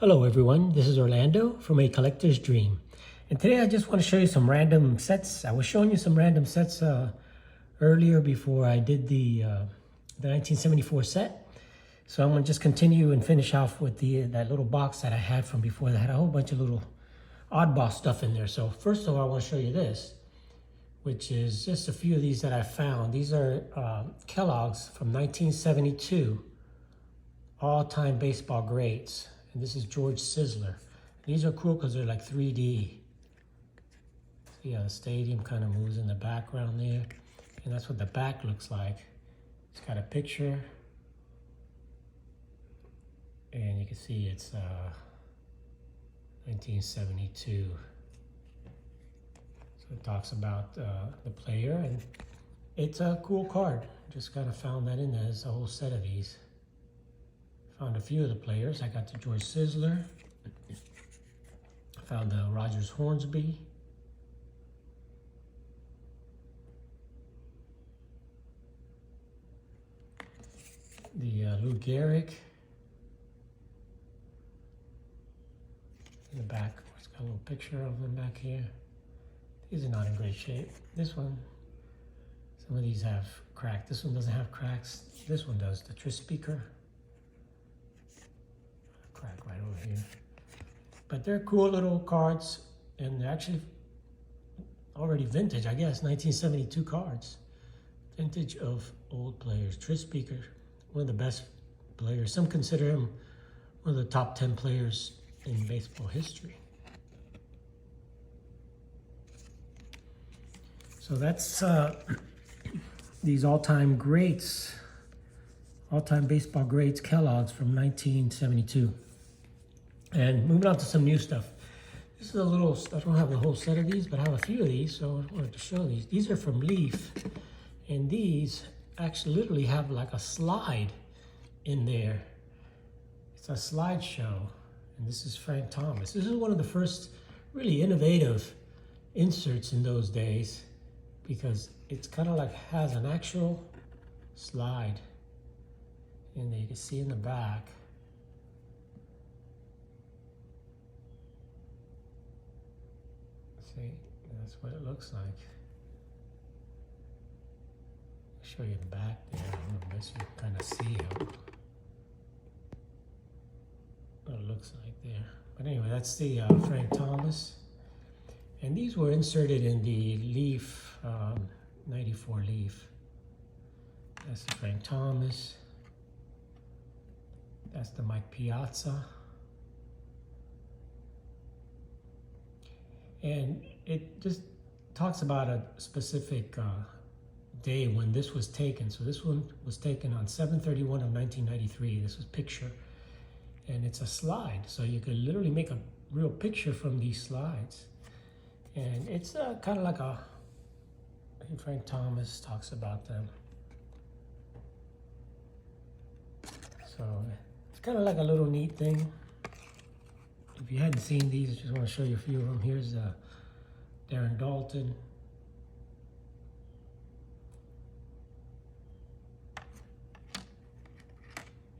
Hello everyone, this is Orlando from A Collector's Dream. And today I just want to show you some random sets. I was showing you some random sets earlier before I did the 1974 set. So I'm going to just continue and finish off with that little box that I had from before that had a whole bunch of little oddball stuff in there. So first of all, I want to show you this, which is just a few of these that I found. These are Kellogg's from 1972, all-time baseball greats. And this is George Sizzler. These are cool because they're like 3D. See how the stadium kind of moves in the background there. And that's what the back looks like. It's got a picture. And you can see it's 1972. So it talks about the player. And it's a cool card. Just kind of found that in there. There's a whole set of these. Found a few of the players. I got the George Sizzler. I found the Rogers Hornsby. The Lou Gehrig. In the back, it's got a little picture of them back here. These are not in great shape. This one, some of these have cracked. This one doesn't have cracks. This one does, the Tris Speaker. Crack right over here. But they're cool little cards, and they're actually already vintage, I guess, 1972 cards. Vintage of old players. Tris Speaker, one of the best players. Some consider him one of the top 10 players in baseball history. So that's these all-time greats, all-time baseball greats, Kellogg's from 1972. And moving on to some new stuff. This is a little, I don't have the whole set of these, but I have a few of these, so I wanted to show these. These are from Leaf, and these actually literally have like a slide in there. It's a slideshow, and this is Frank Thomas. This is one of the first really innovative inserts in those days, because it's kind of like has an actual slide in there. You can see in the back. See, that's what it looks like. I'll show you the back there. I don't know if you can kind of see what it looks like there. But anyway, that's the Frank Thomas. And these were inserted in the Leaf, 94 Leaf. That's the Frank Thomas. That's the Mike Piazza. And it just talks about a specific day when this was taken. So this one was taken on 7/31 of 1993. This was picture. And it's a slide. So you could literally make a real picture from these slides. And it's kind of like I think Frank Thomas talks about them. So it's kind of like a little neat thing. If you hadn't seen these, I just want to show you a few of them. Here's Darren Dalton.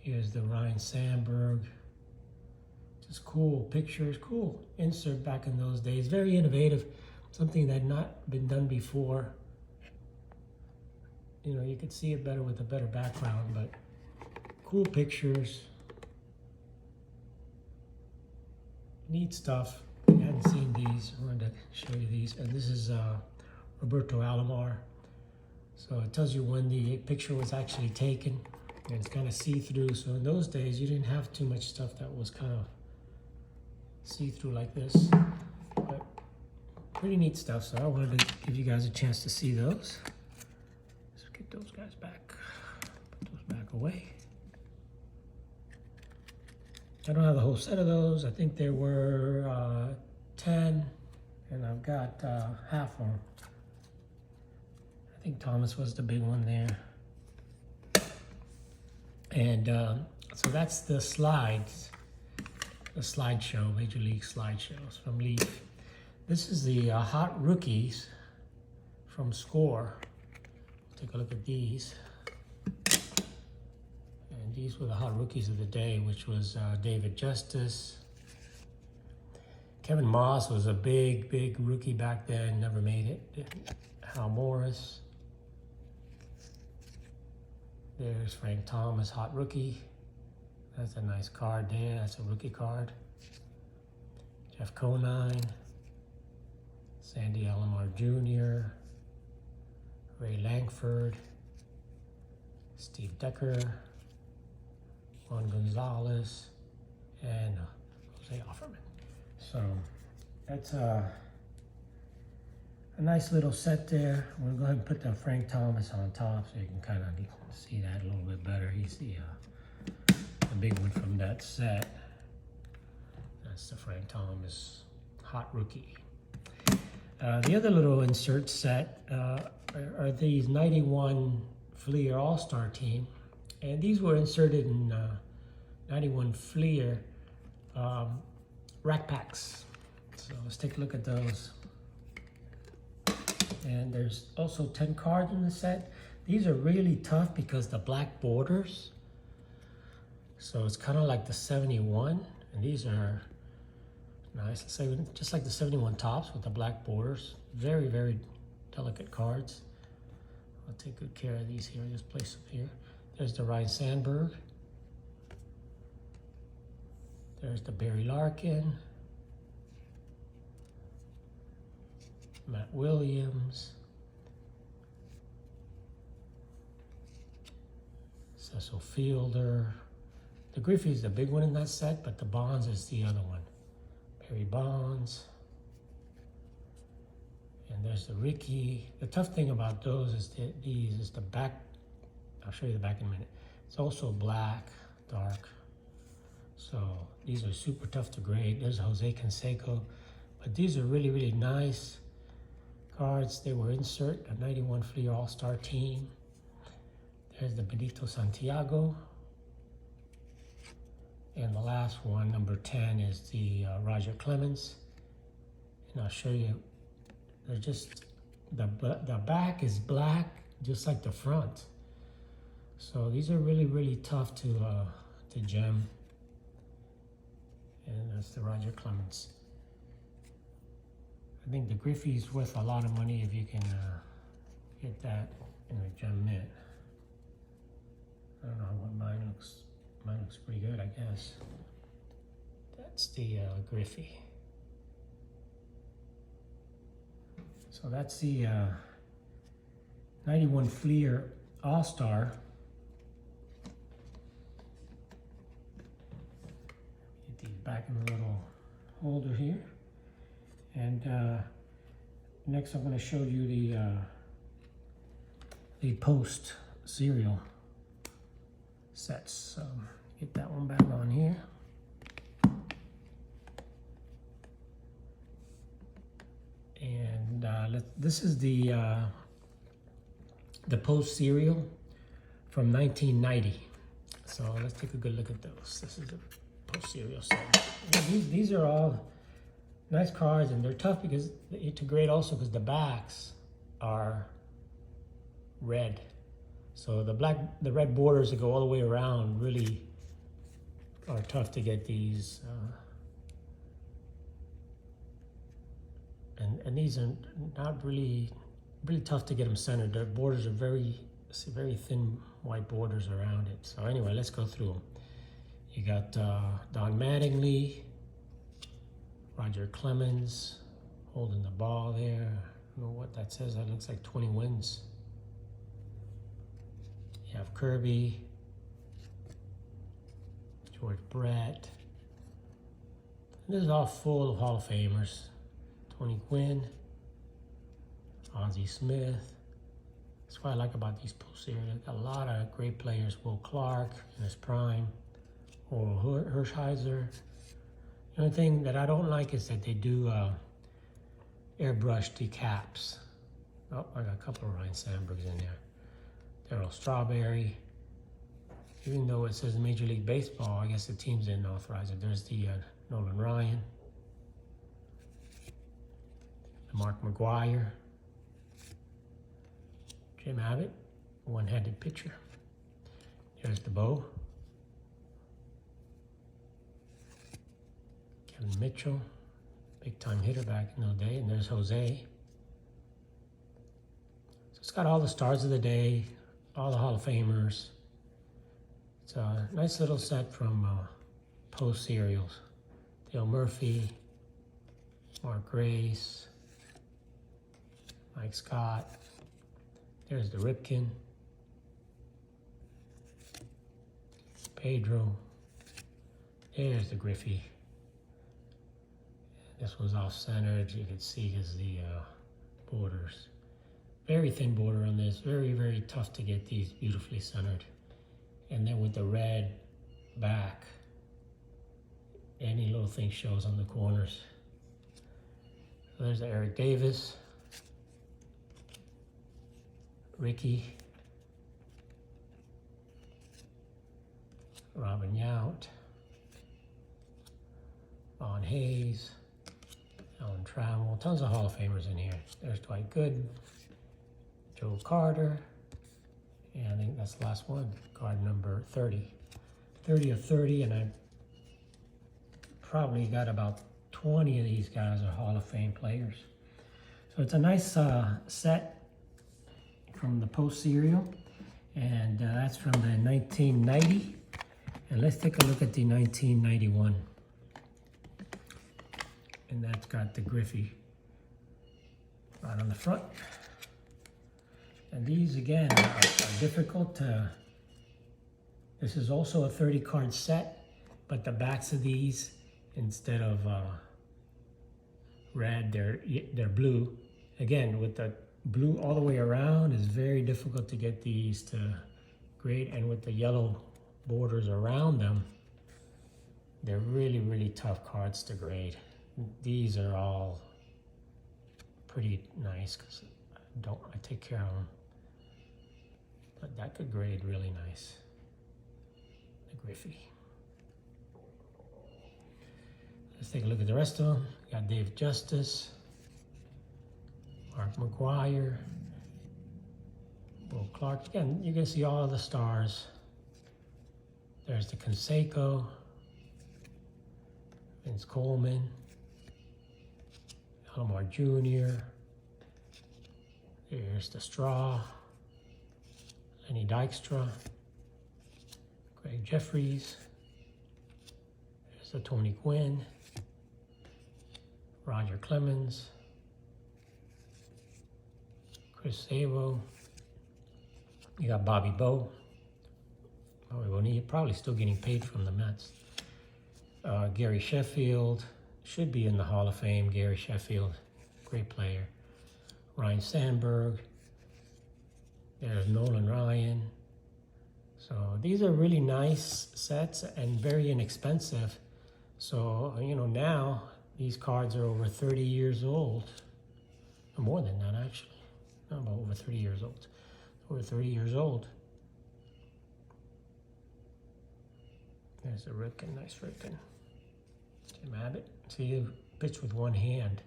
Here's the Ryan Sandberg. Just cool pictures, cool insert back in those days. Very innovative, something that had not been done before. You know, you could see it better with a better background, but cool pictures. Neat stuff. If you hadn't seen these, I wanted to show you these. And this is Roberto Alomar. So it tells you when the picture was actually taken. And it's kind of see-through. So in those days, you didn't have too much stuff that was kind of see-through like this. But pretty neat stuff. So I wanted to give you guys a chance to see those. Let's get those guys back. Put those back away. I don't have the whole set of those. I think there were 10, and I've got half of them. I think Thomas was the big one there. And so that's the slides, the slideshow, Major League slideshows from Leaf. This is the Hot Rookies from Score. Take a look at these. These were the hot rookies of the day, which was David Justice, Kevin Moss was a big rookie back then, never made it. Hal Morris. There's Frank Thomas, hot rookie. That's a nice card there, that's a rookie card. Jeff Conine, Sandy Alomar Jr., Ray Langford, Steve Decker, Juan Gonzalez, and Jose Offerman. So that's a nice little set there. We'll go ahead and put the Frank Thomas on top so you can kind of see that a little bit better. He's the big one from that set. That's the Frank Thomas hot rookie. The other little insert set are these 91 Fleer All-Star Team. And these were inserted in 91 Fleer rack packs. So let's take a look at those. And there's also 10 cards in the set. These are really tough because the black borders. So it's kind of like the 71. And these are nice, let's say just like the 71 tops with the black borders. Very delicate cards. I'll take good care of these here. Just place them here. There's the Ryan Sandberg. There's the Barry Larkin. Matt Williams. Cecil Fielder. The Griffey is the big one in that set, but the Bonds is the other one. Barry Bonds. And there's the Ricky. The tough thing about those is that these is the back. I'll show you the back in a minute. It's also black, dark. So these are super tough to grade. There's Jose Canseco. But these are really nice cards. They were insert, a 91 Fleer All-Star Team. There's the Benito Santiago. And the last one, number 10, is the Roger Clemens. And I'll show you, they're just, the back is black, just like the front. So these are really tough to gem. And that's the Roger Clemens. I think the Griffey's worth a lot of money if you can get that in a gem mint. I don't know what mine looks. Mine looks pretty good, I guess. That's the Griffey. So that's the 91 Fleer All-Star. Get these back in the little holder here. And next I'm going to show you the post cereal sets. So get that one back on here. And this is the post cereal from 1990. So let's take a good look at those. This is the post cereal set. These are all nice cards, and they're tough because to grade also because the backs are red. So the red borders that go all the way around really are tough to get these. And these are not really tough to get them centered. The borders are very thin white borders around it. So anyway, let's go through them. You got Don Mattingly, Roger Clemens holding the ball there. I don't know what that says. That looks like 20 wins. You have Kirby, George Brett. This is all full of Hall of Famers. Tony Gwynn, Ozzie Smith. That's what I like about these posts here. They've got a lot of great players. Will Clark in his prime, or Hershiser. The only thing that I don't like is that they do airbrush decaps. Oh, I got a couple of Ryan Sandbergs in there. Darryl Strawberry. Even though it says Major League Baseball, I guess the teams didn't authorize it. There's the Nolan Ryan. The Mark McGuire. Jim Abbott, one-handed pitcher. There's the Bo. Kevin Mitchell. Big time hitter back in the day. And there's Jose. So it's got all the stars of the day, all the Hall of Famers. It's a nice little set from Post Serials. Dale Murphy, Mark Grace, Mike Scott. There's the Ripken, Pedro. There's the Griffey. This was off-centered. You can see the borders. Very thin border on this. Very, very tough to get these beautifully centered. And then with the red back, any little thing shows on the corners. So there's the Eric Davis, Ricky, Robin Yount, Vaughn Hayes, Alan Trammell, tons of Hall of Famers in here. There's Dwight Gooden, Joe Carter, and I think that's the last one, card number 30. 30 of 30, and I probably got about 20 of these guys are Hall of Fame players. So it's a nice set from the Post Serial, and that's from the 1990. And let's take a look at the 1991. And that's got the Griffey right on the front. And these, again, are difficult to... This is also a 30 card set, but the backs of these, instead of red, they're blue. Again, with the blue all the way around, it's very difficult to get these to grade. And with the yellow borders around them, they're really, really tough cards to grade. These are all pretty nice because I take care of them. But that could grade really nice. The Griffey. Let's take a look at the rest of them. Got Dave Justice, Mark McGuire, Will Clark. Again, you can see all the stars. There's the Canseco, Vince Coleman, Elmore Jr., there's the Straw, Lenny Dykstra, Greg Jeffries, there's the Tony Gwynn, Roger Clemens, Chris Sabo. You got Bobby Bowe. Bobby Bonilla, probably still getting paid from the Mets. Gary Sheffield, should be in the Hall of Fame. Gary Sheffield, great player. Ryan Sandberg. There's Nolan Ryan. So these are really nice sets and very inexpensive. So, you know, now these cards are over 30 years old. Or more than that, actually. Not about over 30 years old. Over 30 years old. There's a Ripken, nice Ripken. Jim Abbott. See, you pitch with one hand.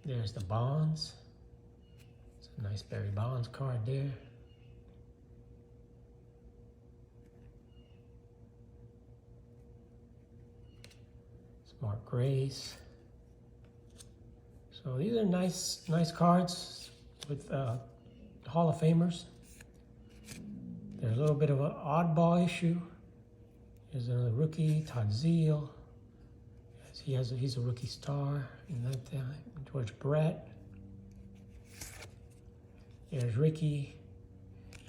There's the Bonds. It's a nice Barry Bonds card there. It's Mark Grace. So these are nice cards with Hall of Famers. There's a little bit of an oddball issue. There's another rookie, Todd Zeal. He's a rookie star in that time. George Brett. There's Ricky.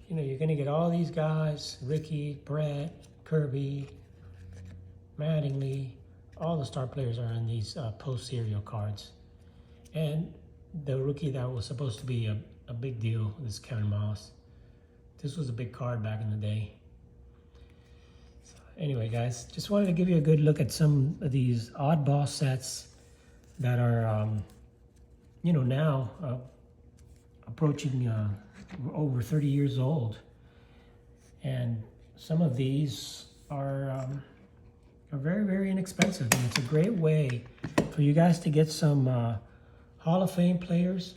You know, you're gonna get all these guys, Ricky, Brett, Kirby, Mattingly. All the star players are in these Post Serial cards. And the rookie that was supposed to be a big deal, this Kevin Moss. This was a big card back in the day. So anyway, guys, just wanted to give you a good look at some of these oddball sets that are, you know, now approaching over 30 years old. And some of these are very, very inexpensive. And it's a great way for you guys to get some Hall of Fame players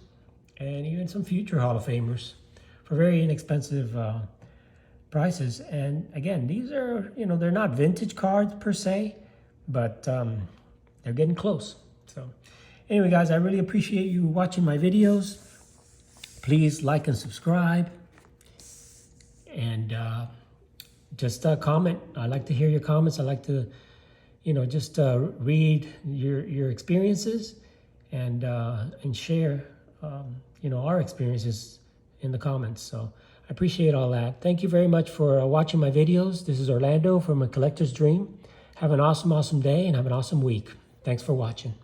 and even some future Hall of Famers for very inexpensive prices. And again, these are, they're not vintage cards per se, but they're getting close. So anyway, guys, I really appreciate you watching my videos. Please like and subscribe, and just comment. I like to hear your comments. I like to, just read your experiences and share, our experiences in the comments. So I appreciate all that. Thank you very much for watching my videos. This is Orlando from A Collector's Dream. Have an awesome, awesome day and have an awesome week. Thanks for watching.